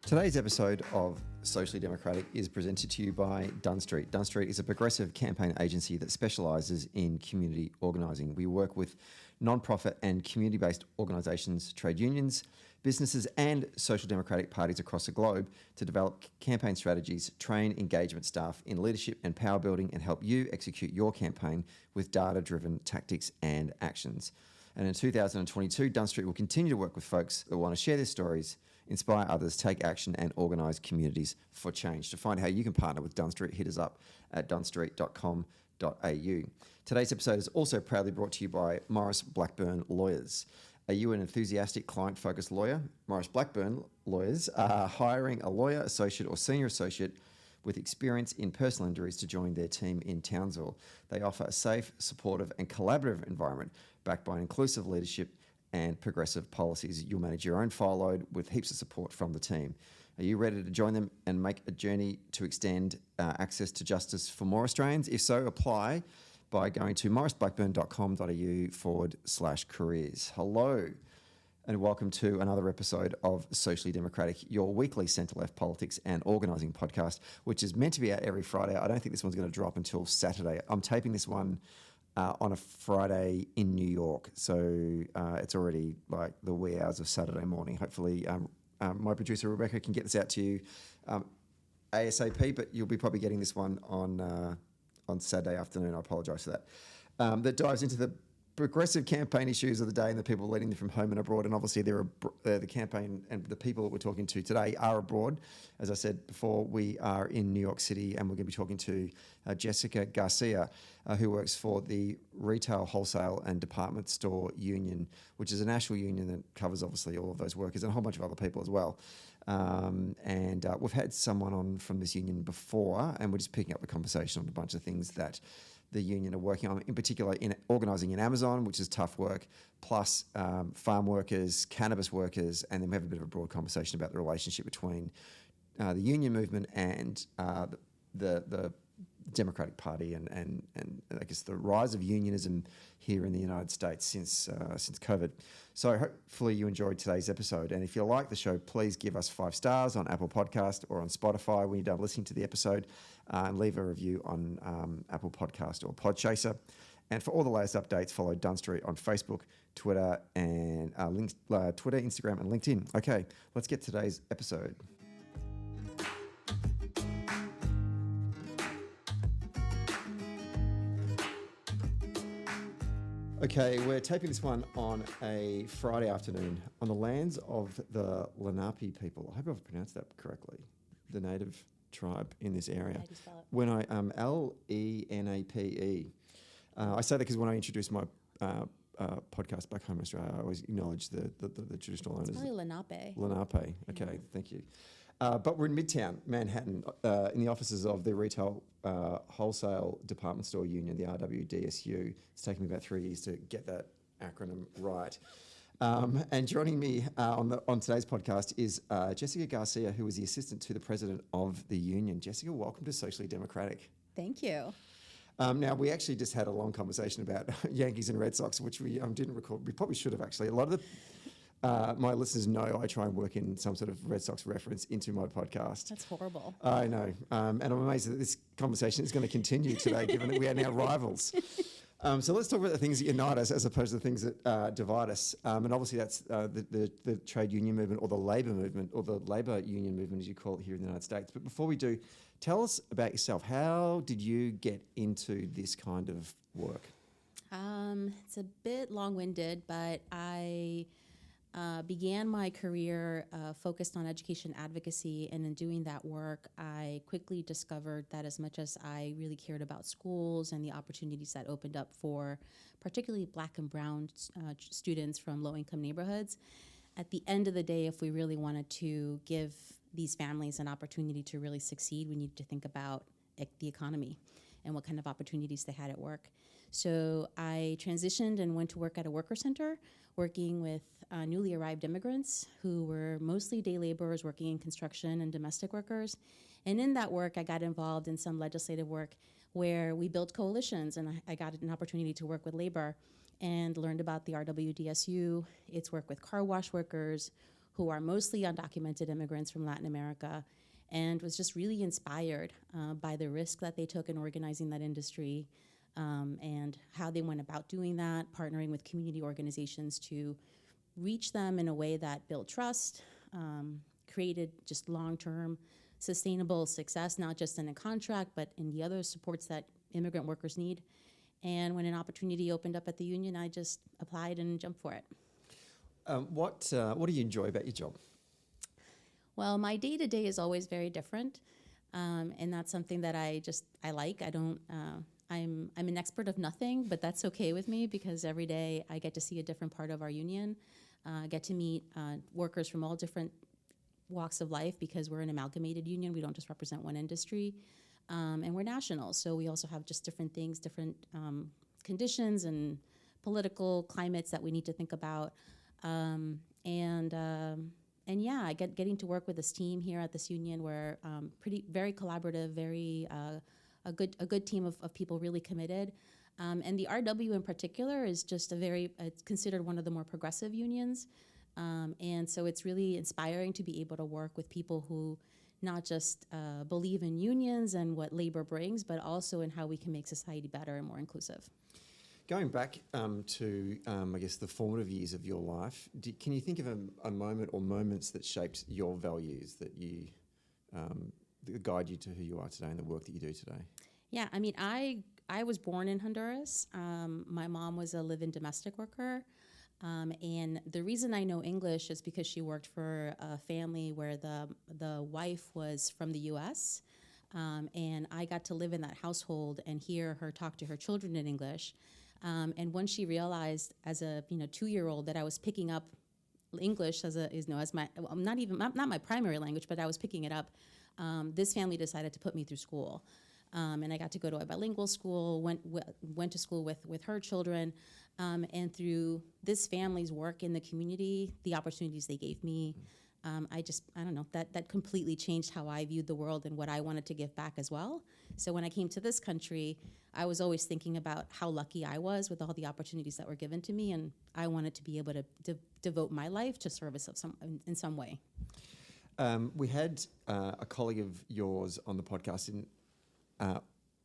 Today's episode of Socially Democratic is presented to you by Dunn Street. Dunn Street is a progressive campaign agency that specialises in community organising. We work with non-profit and community-based organisations, trade unions, businesses and social democratic parties across the globe to develop campaign strategies, train engagement staff in leadership and power building and help you execute your campaign with data-driven tactics and actions. And in 2022, Dunn Street will continue to work with folks that want to share their stories, inspire others, take action and organise communities for change. To find how you can partner with Dunn Street, hit us up at dunnstreet.com.au. Today's episode is also proudly brought to you by Morris Blackburn Lawyers. Are you an enthusiastic, client-focused lawyer? Morris Blackburn Lawyers are hiring a lawyer, associate or senior associate with experience in personal injuries to join their team in Townsville. They offer a safe, supportive and collaborative environment backed by inclusive leadership and progressive policies. You'll manage your own file load with heaps of support from the team. Are you ready to join them and make a journey to extend access to justice for more Australians? If so, apply by going to morrisblackburn.com.au/careers. Hello and welcome to another episode of Socially Democratic, your weekly centre-left politics and organising podcast, which is meant to be out every Friday. I don't think this one's going to drop until Saturday. I'm taping this one on a Friday in New York, so it's already like the wee hours of Saturday morning. Hopefully my producer Rebecca can get this out to you ASAP, but you'll be probably getting this one on Saturday afternoon. I apologise for that. That dives into the progressive campaign issues of the day and the people leading them from home and abroad. And obviously the campaign and the people that we're talking to today are abroad. As I said before, we are in New York City and we're going to be talking to Jessica Garcia, who works for the Retail, Wholesale and Department Store Union, which is a national union that covers obviously all of those workers and a whole bunch of other people as well. We've had someone on from this union before and we're just picking up the conversation on a bunch of things that the union are working on, in particular in organising in Amazon, which is tough work, plus farm workers, cannabis workers, and then we have a bit of a broad conversation about the relationship between the union movement and the Democratic Party and I guess the rise of unionism here in the United States since COVID. So hopefully you enjoyed today's episode. And if you like the show, please give us 5 stars on Apple Podcast or on Spotify when you're done listening to the episode, and leave a review on Apple Podcast or Podchaser. And for all the latest updates, follow Dunn Street on Facebook, Twitter, and Twitter, Instagram, and LinkedIn. Okay, let's get today's episode. Okay, we're taping this one on a Friday afternoon on the lands of the Lenape people. I hope I've pronounced that correctly. The native tribe in this area. How do you spell it? When I Lenape. I say that because when I introduce my podcast back home in Australia, I always acknowledge the traditional owners. It's probably Lenape. Lenape. Okay, Thank you. But we're in Midtown, Manhattan, in the offices of the Retail Wholesale Department Store Union, the RWDSU. It's taken me about 3 years to get that acronym right. And joining me on today's podcast is Jessica Garcia, who is the assistant to the president of the union. Jessica, welcome to Socially Democratic. Thank you. Now, we actually just had a long conversation about Yankees and Red Sox, which we didn't record. We probably should have, actually. A lot of my listeners know I try and work in some sort of Red Sox reference into my podcast. That's horrible. I know. And I'm amazed that this conversation is going to continue today, given that we are now rivals. So let's talk about the things that unite us as opposed to the things that divide us. And obviously that's the trade union movement or the labour movement or the labour union movement, as you call it here in the United States. But before we do, tell us about yourself. How did you get into this kind of work? It's a bit long-winded, but I began my career focused on education advocacy, and in doing that work, I quickly discovered that as much as I really cared about schools and the opportunities that opened up for particularly Black and Brown students from low-income neighborhoods, at the end of the day, if we really wanted to give these families an opportunity to really succeed, we needed to think about the economy and what kind of opportunities they had at work. So I transitioned and went to work at a worker center, working with newly arrived immigrants who were mostly day laborers working in construction and domestic workers. And in that work, I got involved in some legislative work where we built coalitions, and I got an opportunity to work with labor and learned about the RWDSU, its work with car wash workers, who are mostly undocumented immigrants from Latin America, and was just really inspired by the risk that they took in organizing that industry, and how they went about doing that, partnering with community organizations to reach them in a way that built trust, created just long-term sustainable success, not just in a contract, but in the other supports that immigrant workers need. And when an opportunity opened up at the union, I just applied and jumped for it. What do you enjoy about your job? Well, my day-to-day is always very different, and that's something that I like. I'm an expert of nothing, but that's okay with me because every day I get to see a different part of our union. I get to meet workers from all different walks of life because we're an amalgamated union. We don't just represent one industry, and we're national, so we also have just different things, different conditions and political climates that we need to think about. And yeah, getting to work with this team here at this union. We're very collaborative, very a good team of people really committed. And the RW in particular is just it's considered one of the more progressive unions. And so it's really inspiring to be able to work with people who not just believe in unions and what labor brings, but also in how we can make society better and more inclusive. Going back to, I guess, the formative years of your life, can you think of a moment or moments that shaped your values that guide you to who you are today and the work that you do today? Yeah, I mean, I was born in Honduras. My mom was a live-in domestic worker. And the reason I know English is because she worked for a family where the wife was from the U.S., and I got to live in that household and hear her talk to her children in English. And when she realized, as a 2-year-old, that I was picking up English as my not my primary language, but I was picking it up, this family decided to put me through school, and I got to go to a bilingual school. Went to school with her children, and through this family's work in the community, the opportunities they gave me. I don't know, that completely changed how I viewed the world and what I wanted to give back as well. So when I came to this country, I was always thinking about how lucky I was with all the opportunities that were given to me, and I wanted to be able to devote my life to service in some way. We had a colleague of yours on the podcast in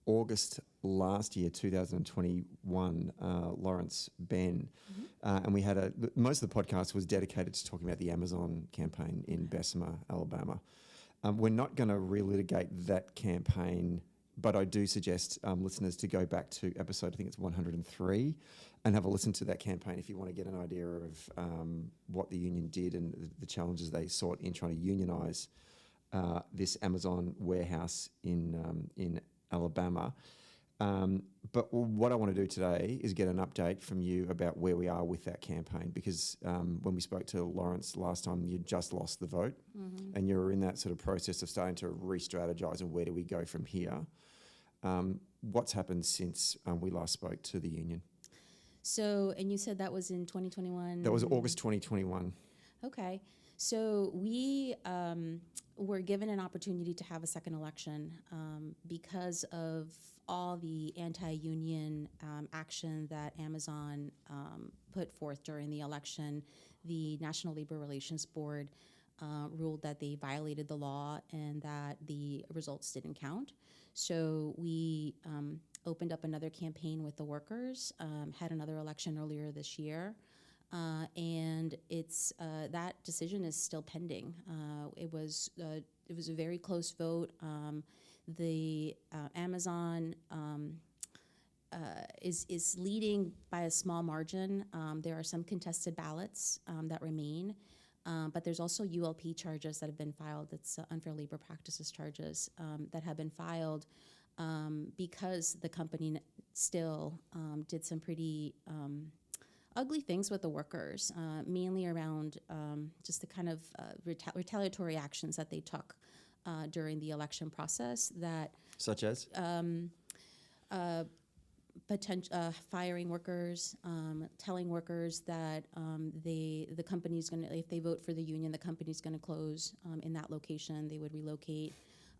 August last year, 2021, Lawrence Ben, and we had most of the podcast was dedicated to talking about the Amazon campaign in Bessemer, Alabama. We're not going to relitigate that campaign, but I do suggest listeners to go back to episode, I think it's 103, and have a listen to that campaign if you want to get an idea of what the union did and the challenges they sought in trying to unionise this Amazon warehouse in Alabama. But what I want to do today is get an update from you about where we are with that campaign, because when we spoke to Lawrence last time, you just lost the vote, and you're in that sort of process of starting to re-strategise and where do we go from here. What's happened since we last spoke to the union? So, and you said that was in 2021? That was August 2021. Okay. So we were given an opportunity to have a second election because of all the anti-union action that Amazon put forth during the election. The National Labor Relations Board ruled that they violated the law and that the results didn't count. So we opened up another campaign with the workers, had another election earlier this year. And it's that decision is still pending. It was a very close vote. The Amazon is leading by a small margin. There are some contested ballots that remain, but there's also ULP charges that have been filed. It's unfair labor practices charges that have been filed because the company still did some pretty ugly things with the workers, mainly around just the kind of retaliatory actions that they took during the election process. Such as? Firing workers, telling workers that the company's going to, if they vote for the union, the company's going to close in that location. They would relocate.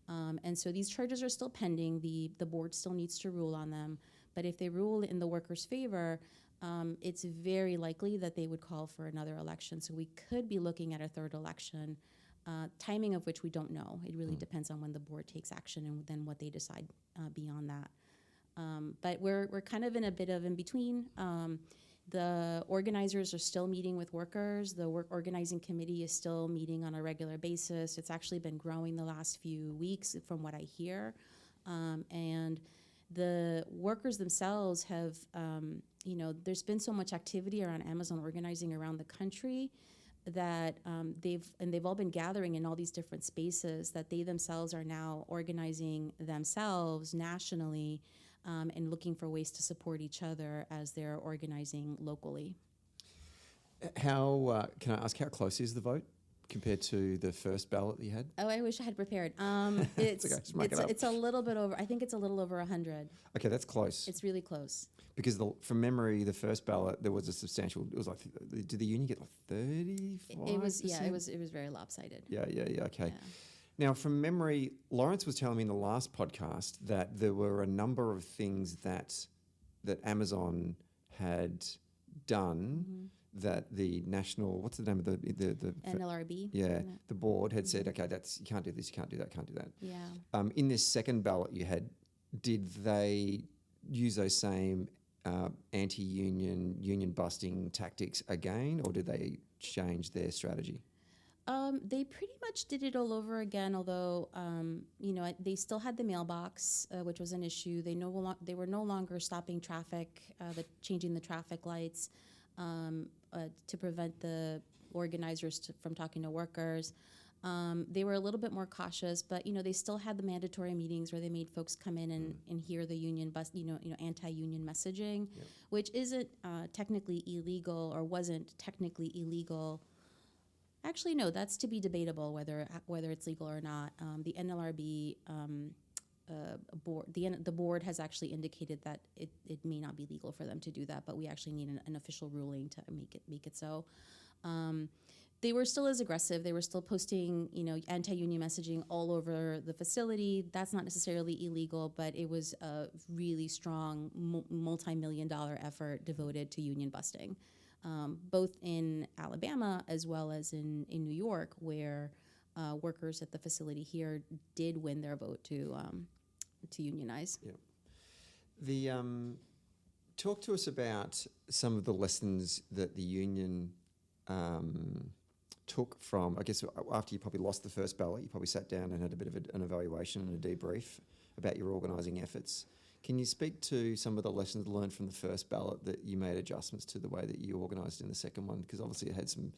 And so these charges are still pending. The board still needs to rule on them. But if they rule in the workers' favor, it's very likely that they would call for another election. So we could be looking at a third election, timing of which we don't know. It really depends on when the board takes action and then what they decide beyond that. But we're kind of in a bit of in between. The organizers are still meeting with workers. The work organizing committee is still meeting on a regular basis. It's actually been growing the last few weeks from what I hear. And the workers themselves have, there's been so much activity around Amazon organizing around the country that they've all been gathering in all these different spaces that they themselves are now organizing themselves nationally and looking for ways to support each other as they're organizing locally. How can I ask, how close is the vote compared to the first ballot that you had? Oh, I wish I had prepared. It's okay, just make it up. It's a little bit over. I think it's a little over 100. Okay, that's close. It's really close. Because from memory, the first ballot there was a substantial. It was like, did the union get like 35%? It was very lopsided. Yeah. Okay. Yeah. Now, from memory, Lawrence was telling me in the last podcast that there were a number of things that Amazon had done that the national, what's the name of the NLRB. Yeah, the board had said, okay, that's, you can't do this, you can't do that, can't do that. Yeah. In this second ballot you had, did they use those same anti-union, union busting tactics again, or did they change their strategy? They pretty much did it all over again, although, they still had the mailbox, which was an issue. They were no longer stopping traffic, changing the traffic lights to prevent the organizers from talking to workers. They were a little bit more cautious, but, they still had the mandatory meetings where they made folks come in and hear the union anti-union messaging, which isn't technically illegal or wasn't technically illegal. Actually, no, that's to be debatable whether it's legal or not. The NLRB board, the board has actually indicated that it may not be legal for them to do that, but we actually need an official ruling to make it so. They were still as aggressive. They were still posting, anti-union messaging all over the facility. That's not necessarily illegal, but it was a really strong multi-million-dollar effort devoted to union busting. Both in Alabama as well as in New York, where workers at the facility here did win their vote to unionize. Yeah. Talk to us about some of the lessons that the union took from, I guess, after you probably lost the first ballot, you probably sat down and had a bit of an evaluation and a debrief about your organising efforts. Can you speak to some of the lessons learned from the first ballot that you made adjustments to the way that you organised in the second one? Because obviously it had some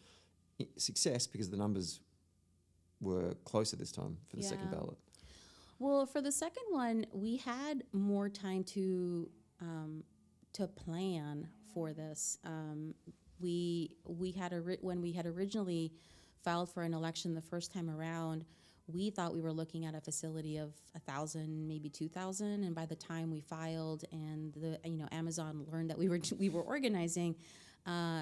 success because the numbers were closer this time for the second ballot. Well, for the second one, we had more time to plan for this. When we had originally filed for an election the first time around, we thought we were looking at a facility of 1,000, maybe 2,000, and by the time we filed and Amazon learned that we were organizing,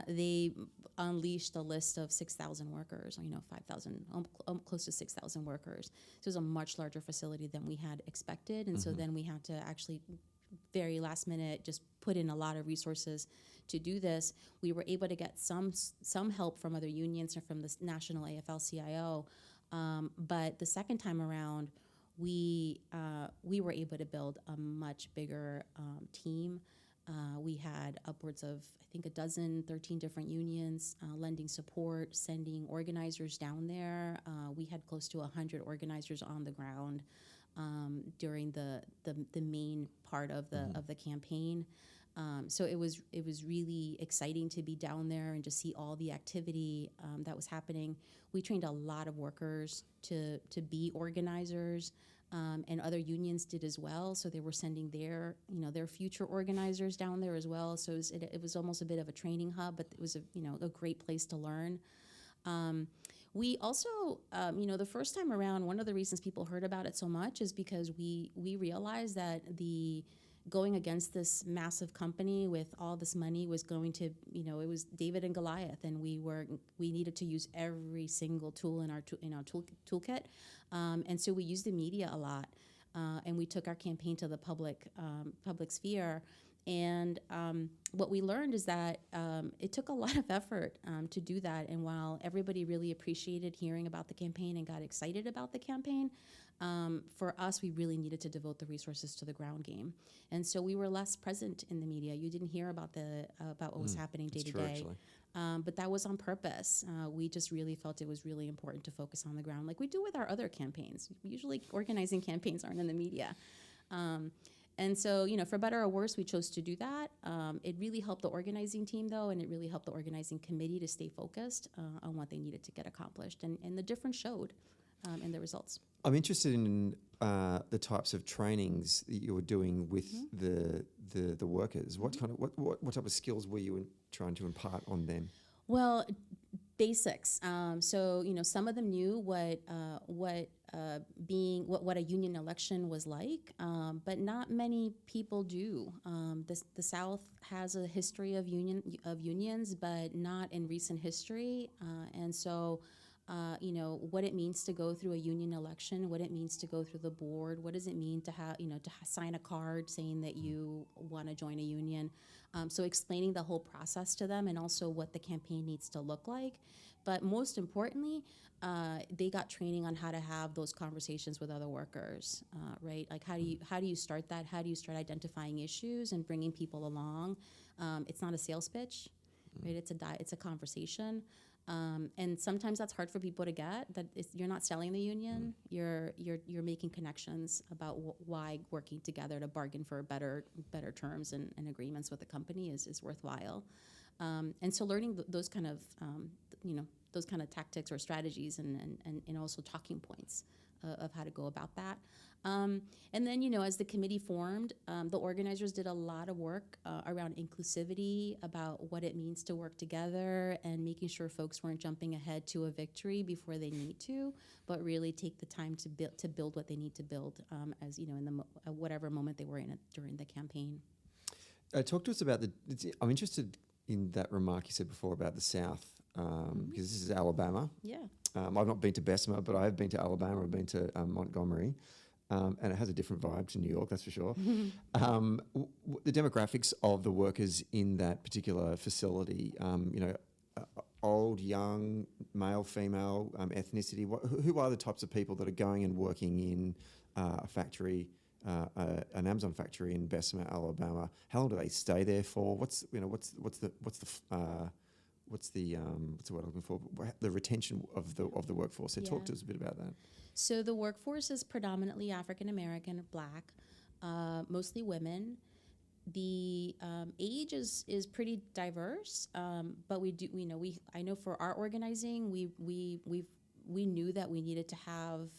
they unleashed a list of 6,000 workers, 5,000, close to 6,000 workers. So it was a much larger facility than we had expected, and so then we had to actually very last minute just put in a lot of resources to do this. We were able to get some help from other unions or from the national AFL-CIO. But the second time around, we were able to build a much bigger team. We had upwards of, I think, 13 different unions lending support, sending organizers down there. We had close to 100 organizers on the ground during the main part of the campaign. So it was really exciting to be down there and to see all the activity that was happening. We trained a lot of workers to be organizers, and other unions did as well. So they were sending their future organizers down there as well. So it was almost a bit of a training hub, but it was a great place to learn. We also, the first time around, one of the reasons people heard about it so much is because we realized that going against this massive company with all this money was going to, it was David and Goliath, and we needed to use every single tool in our toolkit, and so we used the media a lot, and we took our campaign to the public sphere. And what we learned is that it took a lot of effort to do that. And while everybody really appreciated hearing about the campaign and got excited about the campaign, for us, we really needed to devote the resources to the ground game. And so we were less present in the media. You didn't hear about what was happening day to day. But that was on purpose. We just really felt it was really important to focus on the ground, like we do with our other campaigns. Usually organizing campaigns aren't in the media. And so, for better or worse, we chose to do that. It really helped the organizing team, though, and it really helped the organizing committee to stay focused on what they needed to get accomplished. And the difference showed in the results. I'm interested in the types of trainings that you were doing with the workers. What kind of what type of skills were you trying to impart on them? Well, basics. So some of them knew what a union election was like, but not many people do. The South has a history of unions, but not in recent history, and so. What it means to go through a union election, what it means to go through the board, what does it mean to have, sign a card saying that you want to join a union. So explaining the whole process to them and also what the campaign needs to look like. But most importantly, they got training on how to have those conversations with other workers, right? Like how do you start that? How do you start identifying issues and bringing people along? It's not a sales pitch, right? It's a conversation. And sometimes that's hard for people to get. You're not selling the union. You're making connections about why working together to bargain for better terms and agreements with the company is worthwhile. And so learning those kind of tactics or strategies and also talking points of how to go about that. And then, as the committee formed, the organizers did a lot of work around inclusivity, about what it means to work together and making sure folks weren't jumping ahead to a victory before they need to, but really take the time to build what they need to build as, in whatever moment they were in during the campaign. Talk to us about I'm interested in that remark you said before about the South, because this is Alabama. Yeah. I've not been to Bessemer, but I have been to Alabama. I've been to Montgomery. And it has a different vibe to New York, that's for sure. The demographics of the workers in that particular facility, old, young, male, female, ethnicity, who are the types of people that are going and working in a factory, an Amazon factory in Bessemer, Alabama? How long do they stay there for? What's the word I'm looking for? The retention of the workforce. So talk to us a bit about that. So the workforce is predominantly African American, Black, mostly women. The age is pretty diverse, but I know for our organizing, we knew that we needed to have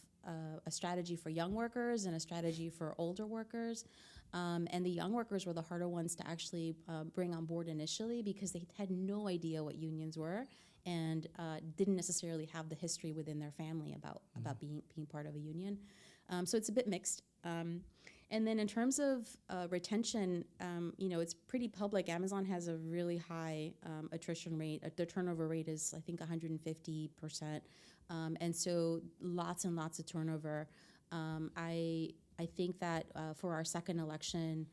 a strategy for young workers and a strategy for older workers. And the young workers were the harder ones to actually bring on board initially, because they had no idea what unions were and didn't necessarily have the history within their family about being part of a union. So it's a bit mixed. And then in terms of retention, it's pretty public. Amazon has a really high attrition rate. The turnover rate is, I think, 150%. And so lots and lots of turnover. I think that for our second election,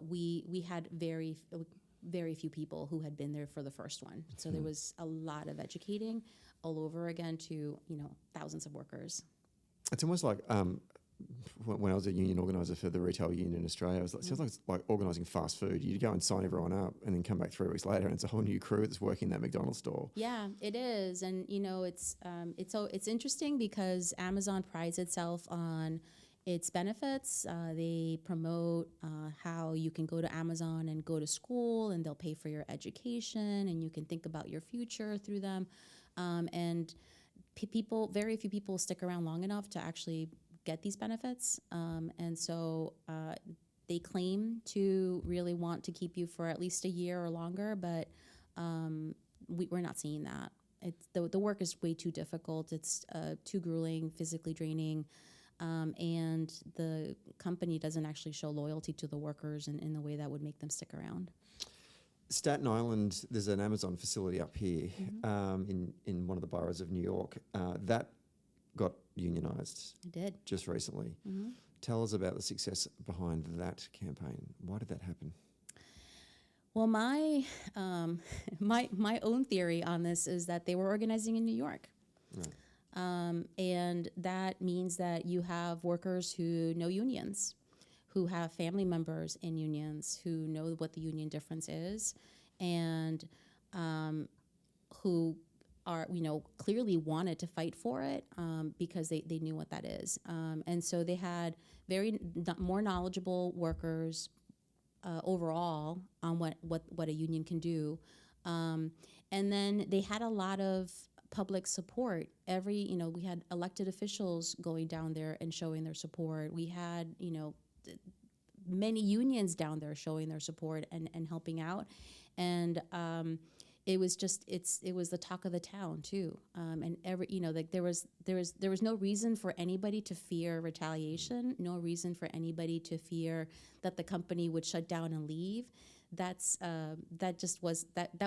we had very few people who had been there for the first one. So there was a lot of educating all over again to thousands of workers. It's almost like when I was a union organiser for the retail union in Australia, it sounds like it's like organising fast food. You go and sign everyone up and then come back 3 weeks later and it's a whole new crew that's working in that McDonald's store. Yeah, it is. And it's interesting because Amazon prides itself on its benefits. They promote how you can go to Amazon and go to school, and they'll pay for your education, and you can think about your future through them. And very few people stick around long enough to actually get these benefits. And so they claim to really want to keep you for at least a year or longer, but we're not seeing that. The work is way too difficult. It's too grueling, physically draining. And the company doesn't actually show loyalty to the workers in the way that would make them stick around. Staten Island, there's an Amazon facility up here in one of the boroughs of New York. That got unionised. It did. Just recently. Tell us about the success behind that campaign. Why did that happen? Well, my my own theory on this is that they were organizing in New York. Right. And that means that you have workers who know unions, who have family members in unions, who know what the union difference is, and who are, clearly wanted to fight for it because they knew what that is. And so they had more knowledgeable workers overall on what a union can do. And then they had a lot of public support. We had elected officials going down there and showing their support. We had, many unions down there showing their support and helping out. And it was the talk of the town too. And there was no reason for anybody to fear retaliation, no reason for anybody to fear that the company would shut down and leave. That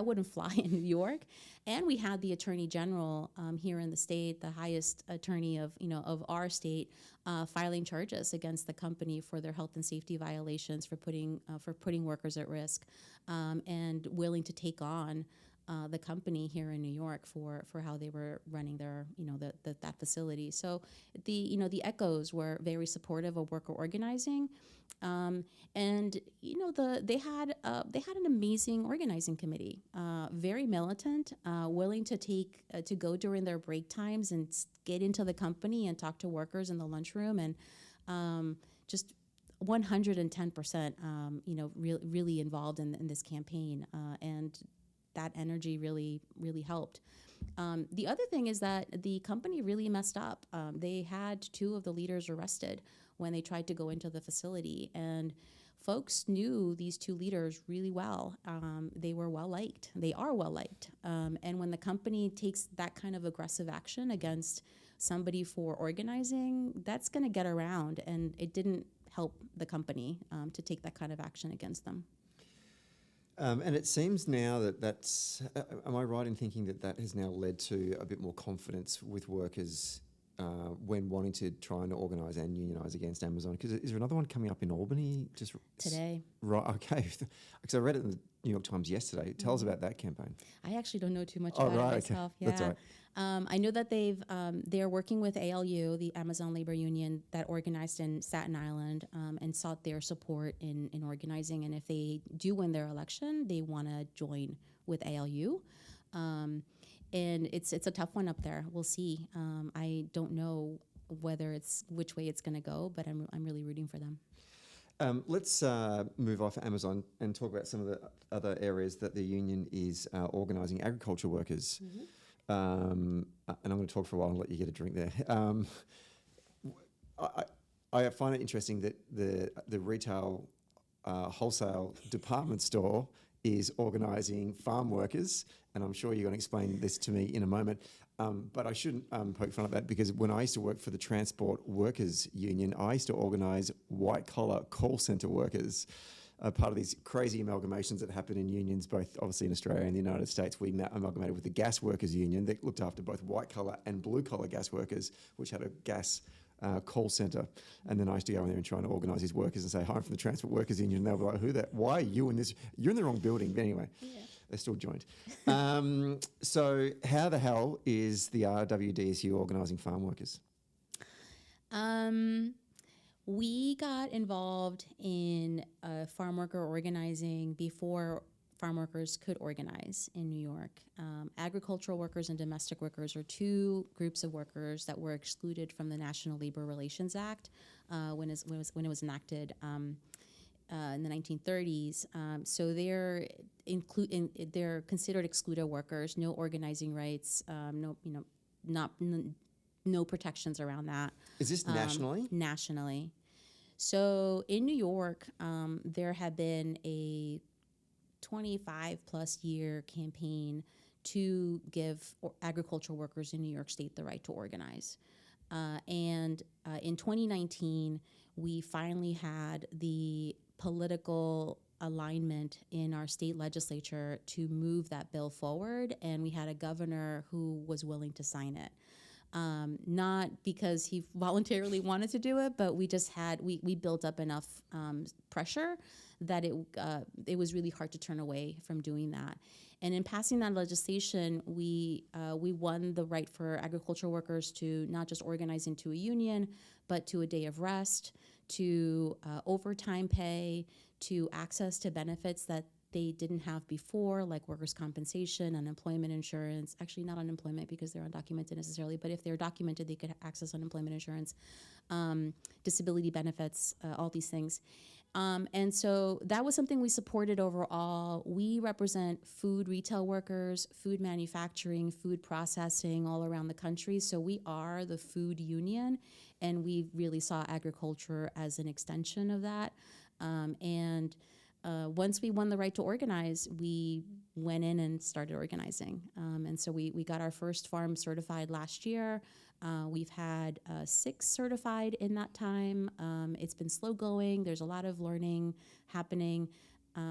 wouldn't fly in New York. And we had the Attorney General here in the state, the highest attorney of our state, filing charges against the company for their health and safety violations, for putting workers at risk, and willing to take on the company here in New York for how they were running their that facility. So the echoes were very supportive of worker organizing. And they had an amazing organizing committee, very militant, willing to go during their break times and get into the company and talk to workers in the lunchroom, and just 110%, really involved in this campaign, and that energy really helped. The other thing is that the company really messed up. They had 2 of the leaders arrested when they tried to go into the facility, and folks knew these 2 leaders really well. They were well liked. They are well liked. And when the company takes that kind of aggressive action against somebody for organizing, that's going to get around, and it didn't help the company to take that kind of action against them. And it seems now that's, am I right in thinking that has now led to a bit more confidence with workers when wanting to try and organise and unionise against Amazon? Because is there another one coming up in Albany just today? Right, okay. Because I read it in the New York Times yesterday. Tell us about that campaign. I actually don't know too much about it myself. Okay. Yeah. That's all right. I know that they're working with ALU, the Amazon Labor Union, that organized in Staten Island, and sought their support in organizing. And if they do win their election, they want to join with ALU. And it's a tough one up there. We'll see. I don't know which way it's going to go, but I'm really rooting for them. Let's move off Amazon and talk about some of the other areas that the union is organising. Agriculture workers. Mm-hmm. And I'm going to talk for a while and let you get a drink there. I find it interesting that the retail wholesale department store is organising farm workers, and I'm sure you're going to explain this to me in a moment. But I shouldn't poke fun at that, because when I used to work for the Transport Workers Union, I used to organise white-collar call centre workers, part of these crazy amalgamations that happen in unions, both obviously in Australia and the United States. We amalgamated with the Gas Workers Union that looked after both white-collar and blue-collar gas workers, which had a gas call centre. And then I used to go in there and try and organise these workers and say, hi, I'm from the Transport Workers Union. And they'll be like, why are you in this? You're in the wrong building. But anyway. Yeah. They're still joined. So how the hell is the RWDSU organising farm workers? We got involved in farm worker organizing before farm workers could organize in New York. Agricultural workers and domestic workers are 2 groups of workers that were excluded from the National Labor Relations Act when it was enacted in the 1930s. So they're considered excluded workers, no organizing rights, no protections around that. Is this nationally? Nationally. So in New York, there had been a 25-plus year campaign to give agricultural workers in New York State the right to organize. And in 2019, we finally had the political alignment in our state legislature to move that bill forward, and we had a governor who was willing to sign it. Not because he voluntarily wanted to do it, but we just we built up enough pressure that it was really hard to turn away from doing that. And in passing that legislation, we won the right for agricultural workers to not just organize into a union, but to a day of rest, to overtime pay, to access to benefits that they didn't have before, like workers' compensation, unemployment insurance. Actually, not unemployment because they're undocumented necessarily, but if they're documented, they could access unemployment insurance, disability benefits, all these things. And so that was something we supported overall. We represent food retail workers, food manufacturing, food processing all around the country. So we are the food union, and we really saw agriculture as an extension of that. Once we won the right to organize, we went in and started organizing. And so we got our first farm certified last year. We've had 6 certified in that time. It's been slow going. There's a lot of learning happening.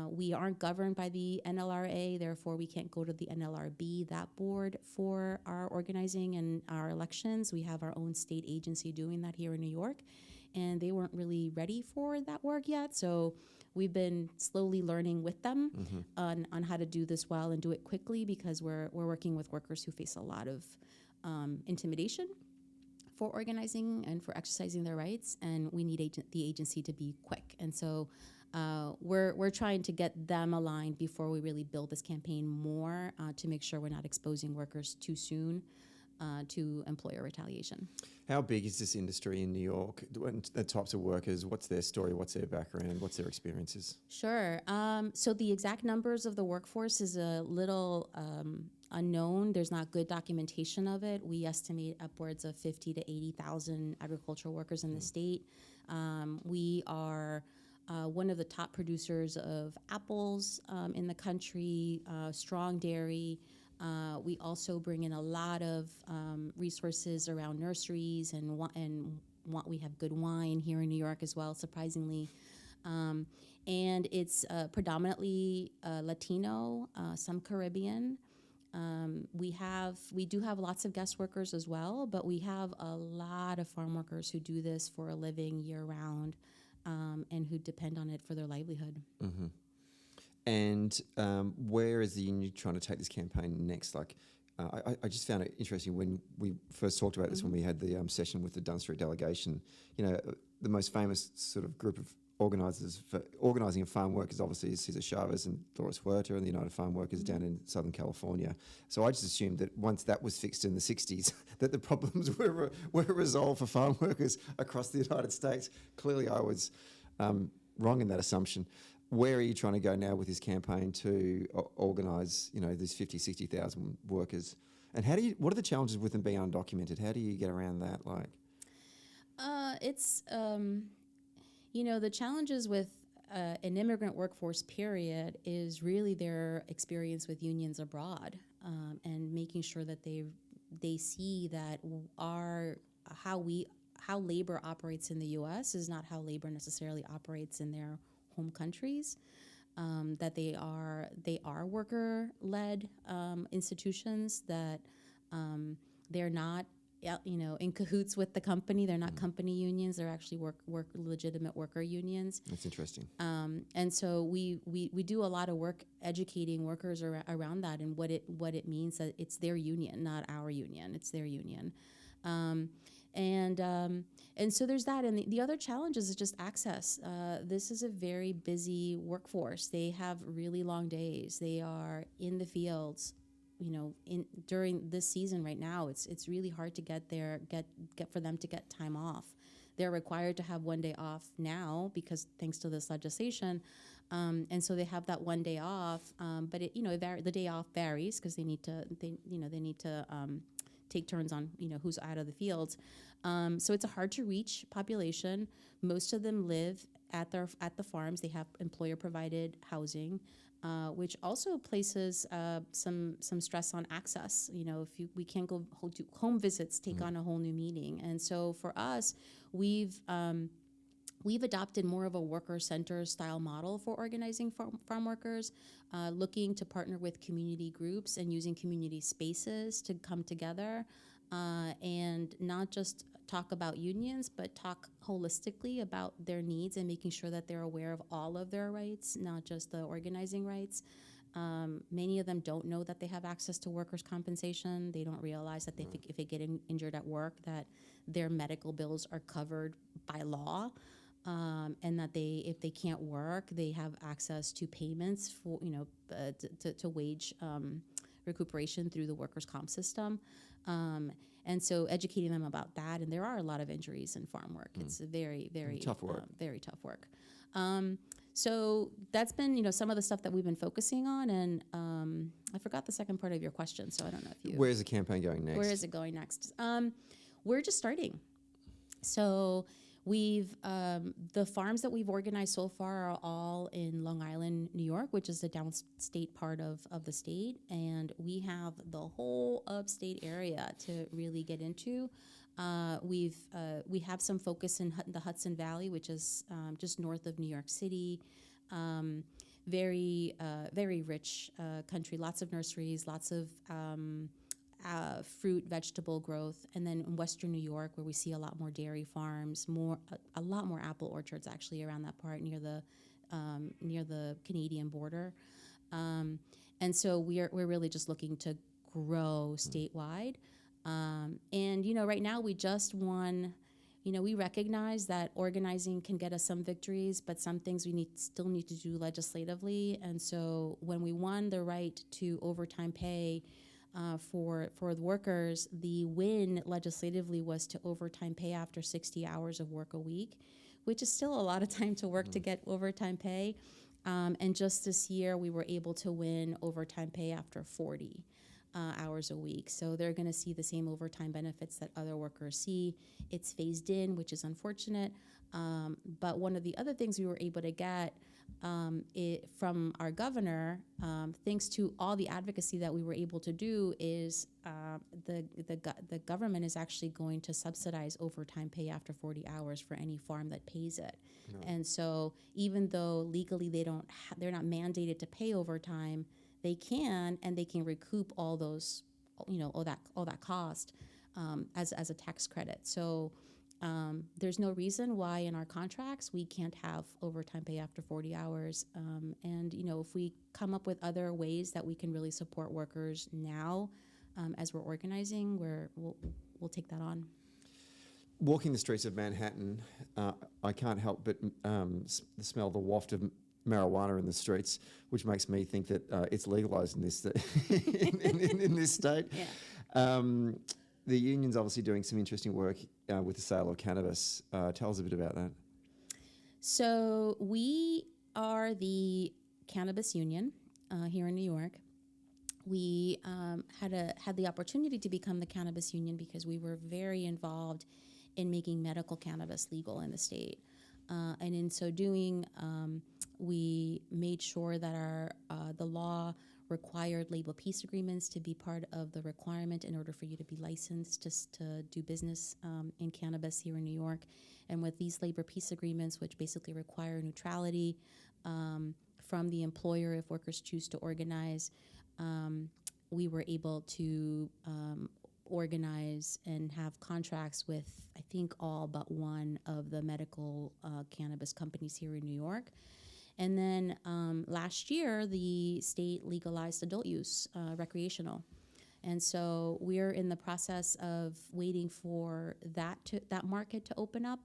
We aren't governed by the NLRA, therefore we can't go to the NLRB, that board, for our organizing and our elections. We have our own state agency doing that here in New York, and they weren't really ready for that work yet. So we've been slowly learning with them on how to do this well and do it quickly, because we're working with workers who face a lot of intimidation for organizing and for exercising their rights, and we need the agency to be quick. And so we're trying to get them aligned before we really build this campaign more to make sure we're not exposing workers too soon to employer retaliation. How big is this industry in New York? The types of workers, what's their story, what's their background, what's their experiences? Sure. So the exact numbers of the workforce is a little unknown. There's not good documentation of it. We estimate upwards of 50 to 80,000 agricultural workers in the state. We are one of the top producers of apples in the country, strong dairy. We also bring in a lot of resources around nurseries, and we have good wine here in New York as well, surprisingly. And it's predominantly Latino, some Caribbean. We do have lots of guest workers as well, but we have a lot of farm workers who do this for a living year-round, and who depend on it for their livelihood. Mm-hmm. And where is the union trying to take this campaign next? Like, I just found it interesting when we first talked about this, when we had the session with the Dunn Street delegation. You know, the most famous sort of group of organisers for organising of farm workers obviously is Cesar Chavez and Doris Huerta and the United Farm Workers down in Southern California. So I just assumed that once that was fixed in the 60s, that the problems were resolved for farm workers across the United States. Clearly I was wrong in that assumption. Where are you trying to go now with this campaign to organise, you know, these 50, 60,000 workers? And what are the challenges with them being undocumented? How do you get around that? Like, the challenges with an immigrant workforce, period, is really their experience with unions abroad, and making sure that they see that how labor operates in the U.S. is not how labor necessarily operates in their home countries. That they are worker-led institutions, that they're not in cahoots with the company. They're not company unions. They're actually legitimate worker unions. That's interesting. And so we do a lot of work educating workers around that, and what it means that it's their union, not our union. It's their union. And so there's that. And the other challenge is just access. This is a very busy workforce. They have really long days. They are in the fields, during this season right now. It's really hard to get for them to get time off. They're required to have one day off now because thanks to this legislation. And so they have that one day off. But the day off varies because they need to take turns on who's out of the fields. So it's a hard to reach population. Most of them live at the farms. They have employer provided housing, which also places some stress on access. We can't go do home visits, take on a whole new meaning. And so for us, we've adopted more of a worker-centered style model for organizing farm workers, looking to partner with community groups and using community spaces to come together, and not just talk about unions, but talk holistically about their needs and making sure that they're aware of all of their rights, not just the organizing rights. Many of them don't know that they have access to workers' compensation. They don't realize that if they get injured at work, that their medical bills are covered by law, and that if they can't work, they have access to payments for to wage recuperation through the workers' comp system. And so educating them about that, and there are a lot of injuries in farm work. It's very, very tough work. Very tough work. So that's been, some of the stuff that we've been focusing on, and I forgot the second part of your question, so I don't know if you... Where's the campaign going next? Where is it going next? We're just starting. So we've, the farms that we've organized so far are all in Long Island, New York, which is the downstate part of the state, and we have the whole upstate area to really get into. We have some focus in the Hudson Valley, which is just north of New York City. Very rich country, lots of nurseries, lots of fruit, vegetable growth, and then in Western New York, where we see a lot more dairy farms, a lot more apple orchards actually around that part near the Canadian border. And so we're really just looking to grow statewide. And right now we just won. We recognize that organizing can get us some victories, but some things we still need to do legislatively. And so when we won the right to overtime pay for the workers, the win legislatively was to overtime pay after 60 hours of work a week, which is still a lot of time to work to get overtime pay. And just this year, we were able to win overtime pay after 40 hours a week. So they're going to see the same overtime benefits that other workers see. It's phased in, which is unfortunate. But one of the other things we were able to get from our governor, thanks to all the advocacy that we were able to do, is the government is actually going to subsidize overtime pay after 40 hours for any farm that pays it. No. And so even though legally they're not mandated to pay overtime, they can, and they can recoup all those, all that cost as a tax credit. So there's no reason why in our contracts we can't have overtime pay after 40 hours. And if we come up with other ways that we can really support workers now, as we're organizing, we'll take that on. Walking the streets of Manhattan, I can't help but smell the waft of marijuana in the streets, which makes me think that it's legalized in this in this state. Yeah. The union's obviously doing some interesting work with the sale of cannabis. Tell us a bit about that. So we are the cannabis union here in New York. We had the opportunity to become the cannabis union because we were very involved in making medical cannabis legal in the state. And in so doing, we made sure that the law required labor peace agreements to be part of the requirement in order for you to be licensed to do business in cannabis here in New York. And with these labor peace agreements, which basically require neutrality from the employer if workers choose to organize, we were able to organize and have contracts with, I think, all but one of the medical cannabis companies here in New York. And then last year, the state legalized adult use, recreational. And so we're in the process of waiting for that market to open up.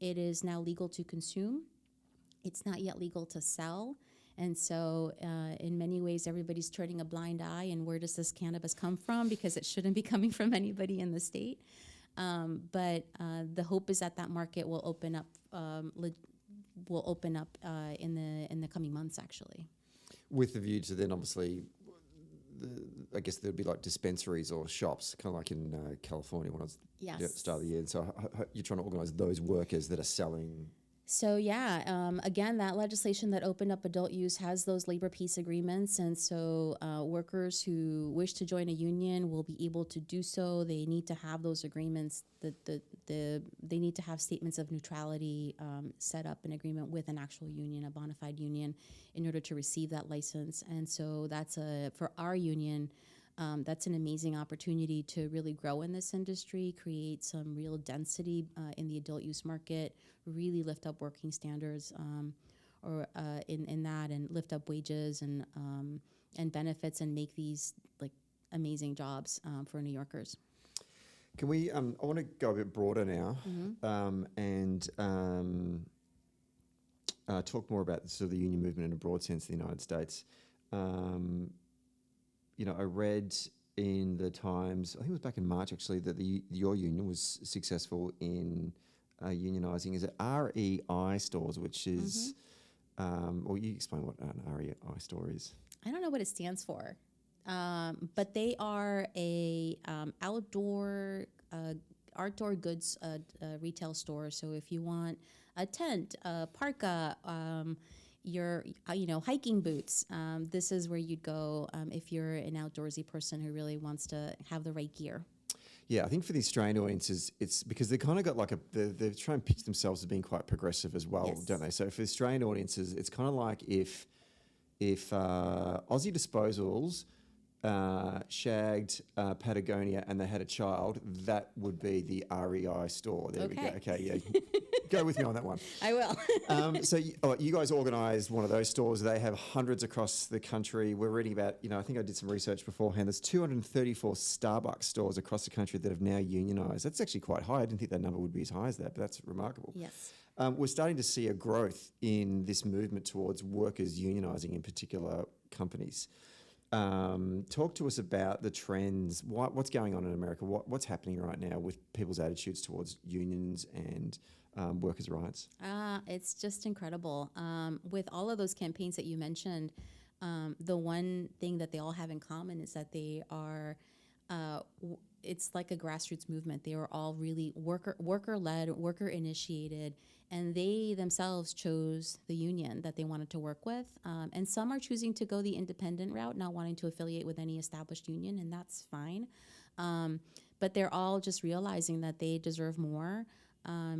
It is now legal to consume. It's not yet legal to sell. And so in many ways, everybody's turning a blind eye, and where does this cannabis come from? Because it shouldn't be coming from anybody in the state. But the hope is that market will open up in the coming months, actually. With the view to then obviously, I guess there'd be like dispensaries or shops, kind of like in California when I was at the start of the year. And so you're trying to organise those workers that are selling. So again, that legislation that opened up adult use has those labor peace agreements, and so workers who wish to join a union will be able to do so. They need to have those agreements. They need to have statements of neutrality set up in agreement with an actual union, a bona fide union, in order to receive that license. And so that's for our union. That's an amazing opportunity to really grow in this industry, create some real density in the adult use market, really lift up working standards in that, and lift up wages and benefits, and make these like amazing jobs for New Yorkers. Can we? I want to go a bit broader now, and talk more about sort of the union movement in a broad sense in the United States. I read in the Times, I think it was back in March actually, that your union was successful in unionising. Is it REI stores, which is, or you explain what an REI store is? I don't know what it stands for, but they are a outdoor goods retail store. So if you want a tent, a parka, your hiking boots, this is where you'd go if you're an outdoorsy person who really wants to have the right gear. Yeah, I think for the Australian audiences, it's because they kind of got like they try and pitch themselves as being quite progressive as well, Yes. don't they? So for Australian audiences, it's kind of like if Aussie Disposals shagged Patagonia and they had a child, that would be the REI store. There we go. Okay, yeah. Go with me on that one. I will. So you guys organised one of those stores. They have hundreds across the country. We're reading about, I think I did some research beforehand. There's 234 Starbucks stores across the country that have now unionised. That's actually quite high. I didn't think that number would be as high as that, but that's remarkable. Yes. We're starting to see a growth in this movement towards workers unionising in particular companies. Talk to us about the trends. What's going on in America? What's happening right now with people's attitudes towards unions and workers' rights? It's just incredible. With all of those campaigns that you mentioned, the one thing that they all have in common is that they are, it's like a grassroots movement. They are all really worker-led, worker-initiated, and they themselves chose the union that they wanted to work with. And some are choosing to go the independent route, not wanting to affiliate with any established union, and that's fine. But they're all just realizing that they deserve more.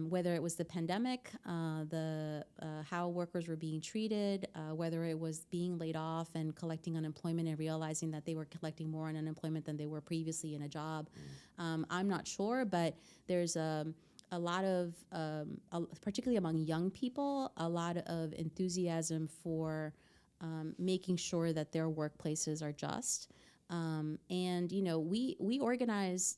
Whether it was the pandemic, how workers were being treated, whether it was being laid off and collecting unemployment and realizing that they were collecting more on unemployment than they were previously in a job. I'm not sure, but there's a lot of, particularly among young people, a lot of enthusiasm for making sure that their workplaces are just. And we organize.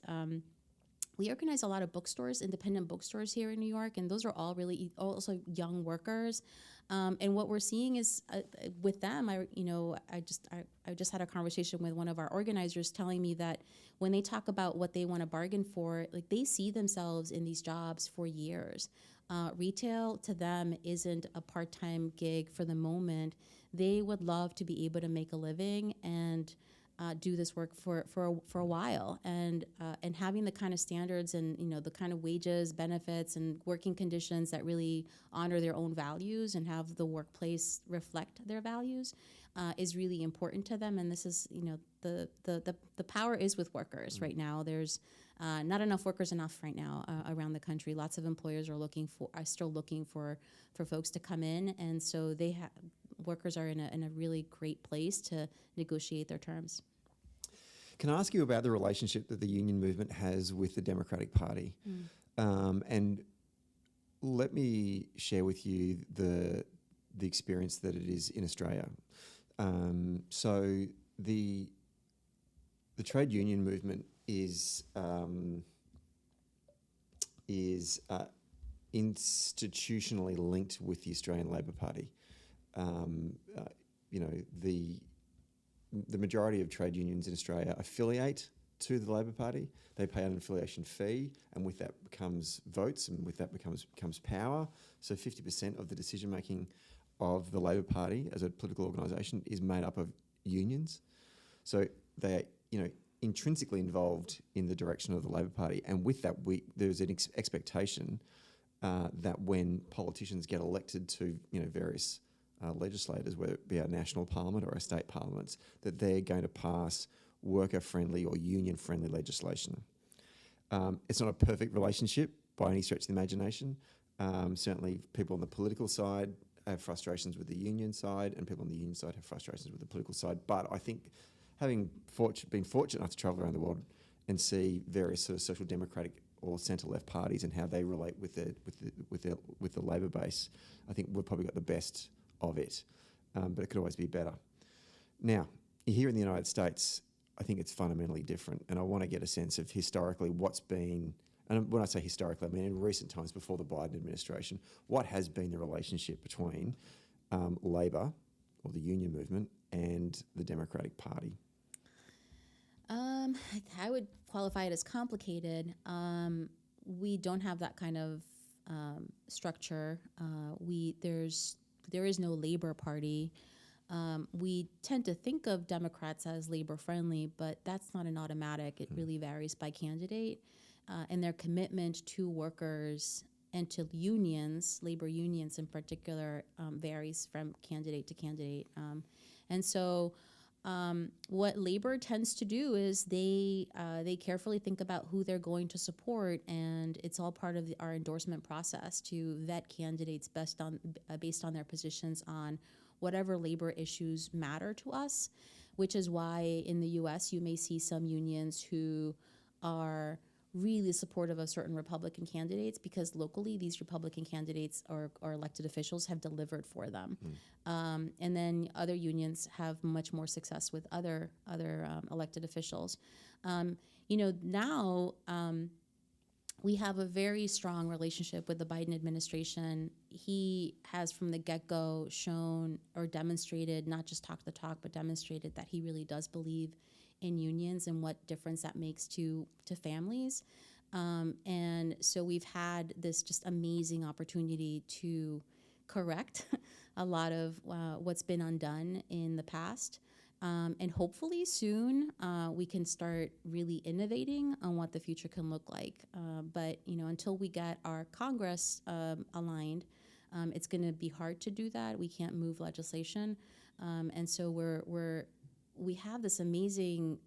We organize a lot of bookstores, independent bookstores here in New York, and those are all really also young workers. And what we're seeing is with them, I just had a conversation with one of our organizers telling me that when they talk about what they want to bargain for, like they see themselves in these jobs for years. Retail to them isn't a part-time gig for the moment. They would love to be able to make a living and do this work for a while, and having the kind of standards and the kind of wages, benefits, and working conditions that really honor their own values and have the workplace reflect their values is really important to them. And this is the power is with workers right now. There's not enough workers right now around the country. Lots of employers are still looking for folks to come in, and so workers are in a really great place to negotiate their terms. Can I ask you about the relationship that the union movement has with the Democratic Party? And let me share with you the experience that it is in Australia. So the trade union movement is institutionally linked with the Australian Labor Party. The majority of trade unions in Australia affiliate to the Labor Party. They pay an affiliation fee, and with that comes votes, and with that comes power. So 50% of the decision making of the Labor Party as a political organisation is made up of unions. So they are, intrinsically involved in the direction of the Labor Party, and with that, there's an expectation that when politicians get elected to, various legislators, whether it be our national parliament or our state parliaments, that they're going to pass worker-friendly or union-friendly legislation. It's not a perfect relationship by any stretch of the imagination. Certainly people on the political side have frustrations with the union side, and people on the union side have frustrations with the political side. But I think having been fortunate enough to travel around the world and see various sort of social democratic or centre-left parties and how they relate with the Labor base, I think we've probably got the best of it, but it could always be better. Now, here in the United States, I think it's fundamentally different, and I want to get a sense of historically what's been, and when I say historically, I mean in recent times before the Biden administration, what has been the relationship between Labor or the union movement and the Democratic Party? I would qualify it as complicated. We don't have that kind of structure. There is no Labor Party. We tend to think of Democrats as labor friendly, but that's not an automatic. It really varies by candidate, and their commitment to workers and to unions, labor unions in particular, varies from candidate to candidate. And so what labor tends to do is they carefully think about who they're going to support, and it's all part of our endorsement process to vet candidates based on their positions on whatever labor issues matter to us, which is why in the U.S. you may see some unions who are really supportive of certain Republican candidates because locally these Republican candidates or elected officials have delivered for them. And then other unions have much more success with other elected officials. Now we have a very strong relationship with the Biden administration. He has from the get-go shown or demonstrated, not just talk the talk, but demonstrated that he really does believe in unions and what difference that makes to families. And so we've had this just amazing opportunity to correct a lot of what's been undone in the past. And hopefully soon we can start really innovating on what the future can look like. But until we get our Congress aligned, it's going to be hard to do that. We can't move legislation, and so we have this amazing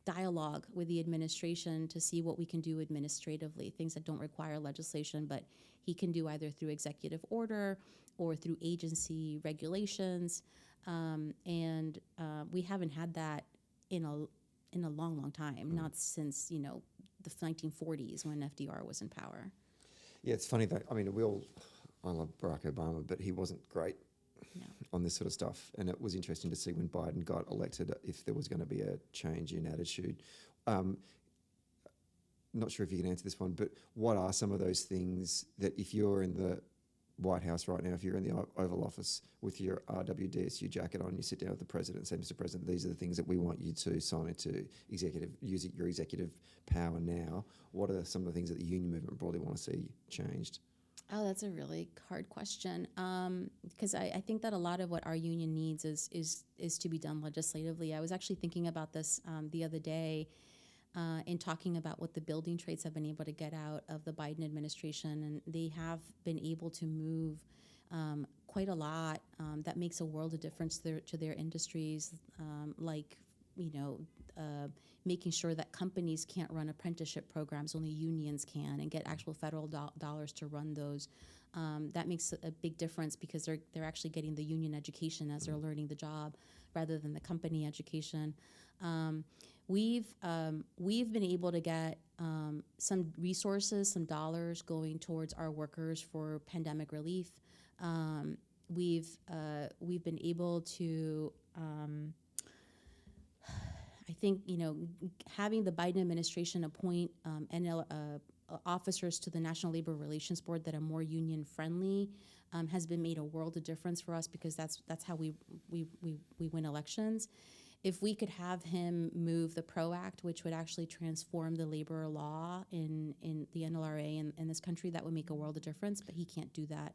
dialogue with the administration to see what we can do administratively, things that don't require legislation, but he can do either through executive order or through agency regulations. And we haven't had that in a long time, not since the 1940s when FDR was in power. Yeah, it's funny that I love Barack Obama, but he wasn't great on this sort of stuff, and it was interesting to see when Biden got elected if there was going to be a change in attitude. Not sure if you can answer this one, but what are some of those things that if you're in the White House right now, if you're in the Oval Office with your RWDSU jacket on, you sit down with the president and say, Mr. President, these are the things that we want you to sign into use your executive power now. What are some of the things that the union movement broadly want to see changed? Oh, that's a really hard question, because I think that a lot of what our union needs is to be done legislatively. I was actually thinking about this the other day in talking about what the building trades have been able to get out of the Biden administration, and they have been able to move quite a lot. That makes a world of difference to their industries, making sure that companies can't run apprenticeship programs, only unions can, and get actual federal dollars to run those. That makes a big difference because they're actually getting the union education as they're learning the job rather than the company education. We've been able to get some resources, some dollars going towards our workers for pandemic relief. We've been able to I think having the Biden administration appoint officers to the National Labor Relations Board that are more union friendly has been made a world of difference for us because that's how we win elections. If we could have him move the PRO Act, which would actually transform the labor law in the NLRA in this country, that would make a world of difference. But he can't do that.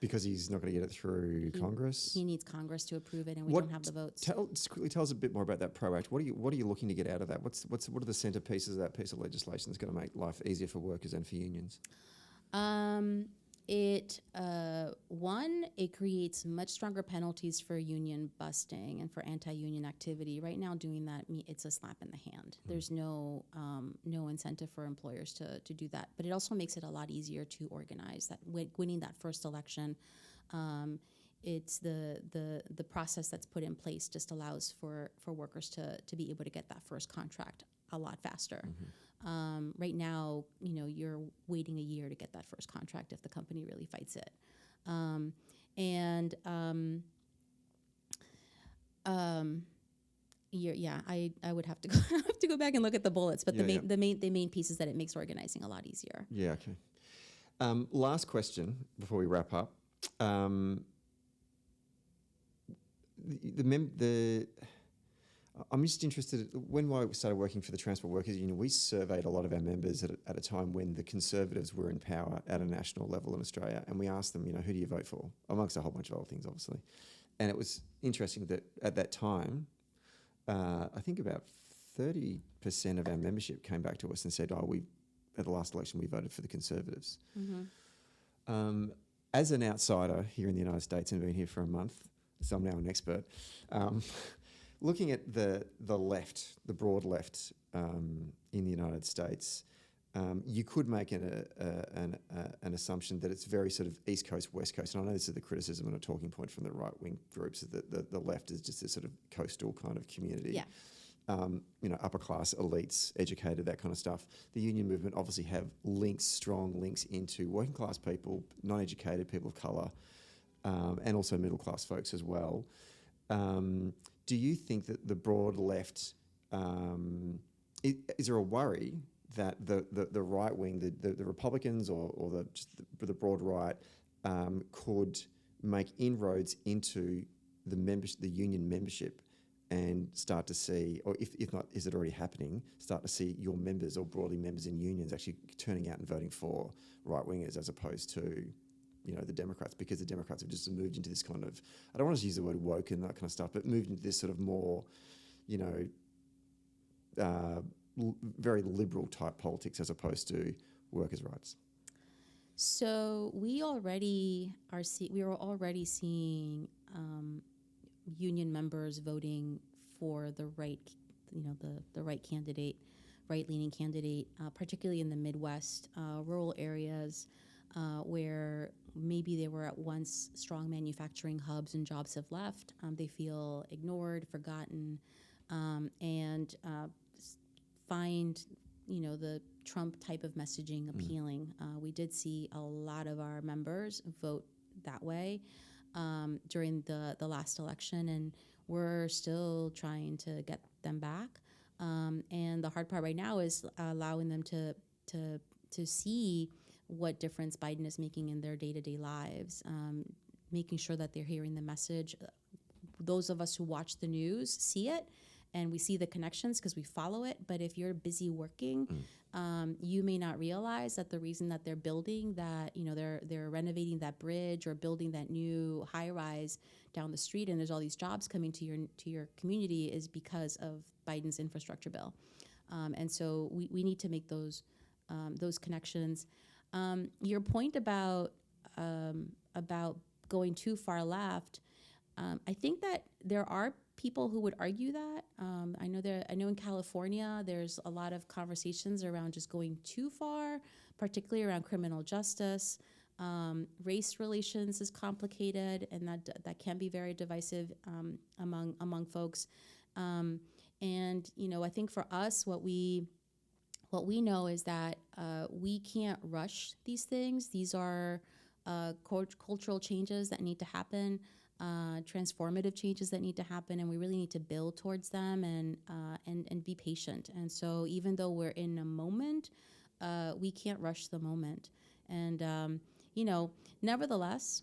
Because he's not going to get it through Congress? He needs Congress to approve it, and we don't have the votes. Just quickly tell us a bit more about that PRO Act. What are you looking to get out of that? What are the centerpieces of that piece of legislation that's going to make life easier for workers and for unions? It creates much stronger penalties for union busting and for anti-union activity. Right now, doing that, it's a slap in the hand. There's no incentive for employers to do that. But it also makes it a lot easier to organize. That winning that first election it's the process that's put in place just allows for workers to be able to get that first contract a lot faster. Right now, you're waiting a year to get that first contract if the company really fights it. I would have to go back and look at the bullets, but the main piece is that it makes organizing a lot easier. Yeah. Okay. Last question before we wrap up. I'm just interested, when I started working for the Transport Workers Union, we surveyed a lot of our members at a time when the Conservatives were in power at a national level in Australia, and we asked them, who do you vote for? Amongst a whole bunch of other things, obviously. And it was interesting that at that time, I think about 30% of our membership came back to us and said, at the last election, we voted for the Conservatives. As an outsider here in the United States and been here for a month, so I'm now an expert, looking at the left, the broad left in the United States, you could make an assumption that it's very sort of East Coast, West Coast. And I know this is the criticism and a talking point from the right-wing groups, that the left is just this sort of coastal kind of community. Yeah. Upper class elites, educated, that kind of stuff. The union movement obviously have strong links into working class people, non-educated people of colour, and also middle class folks as well. Do you think that the broad left, is there a worry that the right wing, the Republicans or the broad right, could make inroads into the union membership and start to see, or if not, is it already happening, start to see your members or broadly members in unions actually turning out and voting for right-wingers as opposed to, the Democrats, because the Democrats have just moved into this kind of, I don't want to use the word woke and that kind of stuff, but moved into this sort of more, very liberal type politics as opposed to workers' rights. So we were already seeing union members voting for the right, the right candidate, right-leaning candidate, particularly in the Midwest, rural areas where maybe they were at once strong manufacturing hubs and jobs have left. They feel ignored, forgotten, and find, the Trump type of messaging appealing. We did see a lot of our members vote that way during the last election, and we're still trying to get them back. And the hard part right now is allowing them to see what difference Biden is making in their day-to-day lives, making sure that they're hearing the message. Those of us who watch the news see it, and we see the connections because we follow it. But if you're busy working, you may not realize that the reason that they're building that, they're renovating that bridge or building that new high-rise down the street, and there's all these jobs coming to your community is because of Biden's infrastructure bill. And so we need to make those connections. Your point about going too far left, I think that there are people who would argue that. I know in California there's a lot of conversations around just going too far, particularly around criminal justice. Race relations is complicated, and that can be very divisive among folks. And I think for us, what we know is that we can't rush these things. These are cultural changes that need to happen, transformative changes that need to happen, and we really need to build towards them and be patient. And so even though we're in a moment, we can't rush the moment. And nevertheless,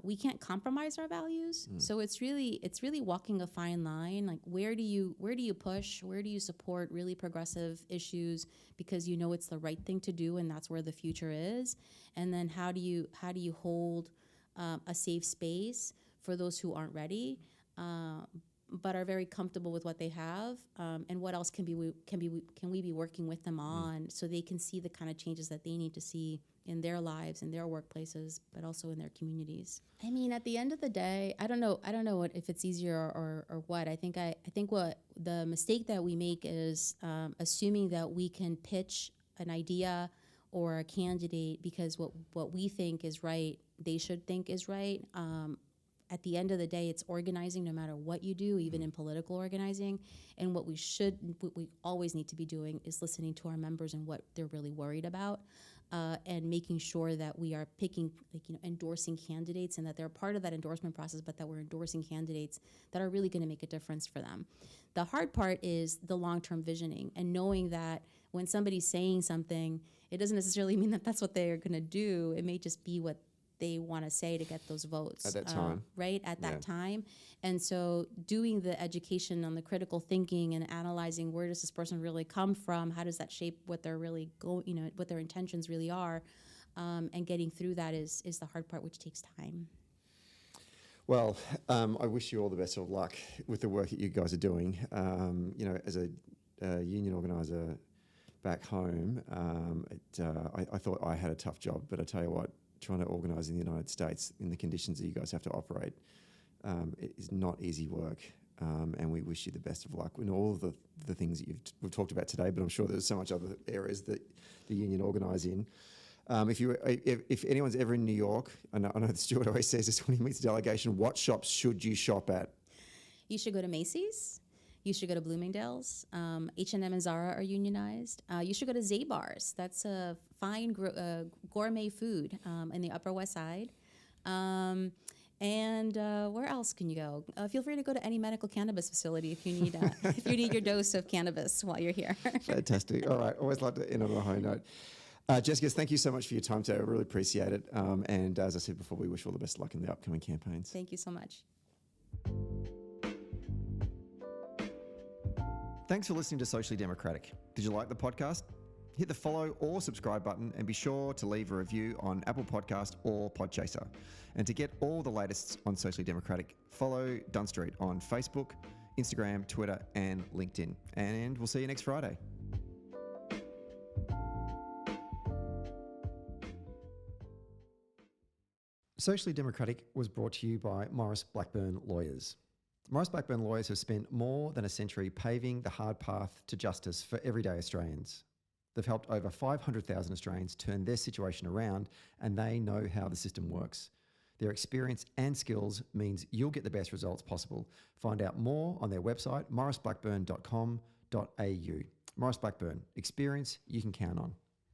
we can't compromise our values. So it's really walking a fine line. Like where do you push? Where do you support really progressive issues because it's the right thing to do and that's where the future is? And then how do you hold a safe space for those who aren't ready, but are very comfortable with what they have? And what else can we be working with them on so they can see the kind of changes that they need to see in their lives, in their workplaces, but also in their communities. I mean, at the end of the day, I don't know if it's easier or what. I think what the mistake that we make is assuming that we can pitch an idea or a candidate because what we think is right, they should think is right. at the end of the day, it's organizing no matter what you do, even in political organizing. And what we always need to be doing is listening to our members and what they're really worried about, and making sure that we are picking, endorsing candidates, and that they're part of that endorsement process, but that we're endorsing candidates that are really going to make a difference for them. The hard part is the long-term visioning and knowing that when somebody's saying something, it doesn't necessarily mean that that's what they're going to do. It may just be what they want to say to get those votes at that time, right at that time. And so doing the education on the critical thinking and analyzing where does this person really come from, how does that shape what they're really what their intentions really are, and getting through that is the hard part, which takes time. Well, I wish you all the best of luck with the work that you guys are doing. As a union organiser back home, I thought I had a tough job, but I tell you what, trying to organise in the United States in the conditions that you guys have to operate, it is not easy work, and we wish you the best of luck in all of the things that we've talked about today, but I'm sure there's so much other areas that the union organise in. If anyone's ever in New York, I know the steward always says this when he meets a delegation, what shops should you shop at? You should go to Macy's. You should go to Bloomingdale's. H&M and Zara are unionized. You should go to Zabar's. That's a fine gourmet food in the Upper West Side. And where else can you go? Feel free to go to any medical cannabis facility if you need your dose of cannabis while you're here. Fantastic. All right. Always love to end on a high note. Jessica, thank you so much for your time today. I really appreciate it. And as I said before, we wish you all the best of luck in the upcoming campaigns. Thank you so much. Thanks for listening to Socially Democratic. Did you like the podcast? Hit the follow or subscribe button and be sure to leave a review on Apple Podcast or Podchaser. And to get all the latest on Socially Democratic, follow Dunn Street on Facebook, Instagram, Twitter, and LinkedIn. And we'll see you next Friday. Socially Democratic was brought to you by Morris Blackburn Lawyers. Morris Blackburn Lawyers have spent more than a century paving the hard path to justice for everyday Australians. They've helped over 500,000 Australians turn their situation around, and they know how the system works. Their experience and skills means you'll get the best results possible. Find out more on their website, morrisblackburn.com.au. Morris Blackburn, experience you can count on.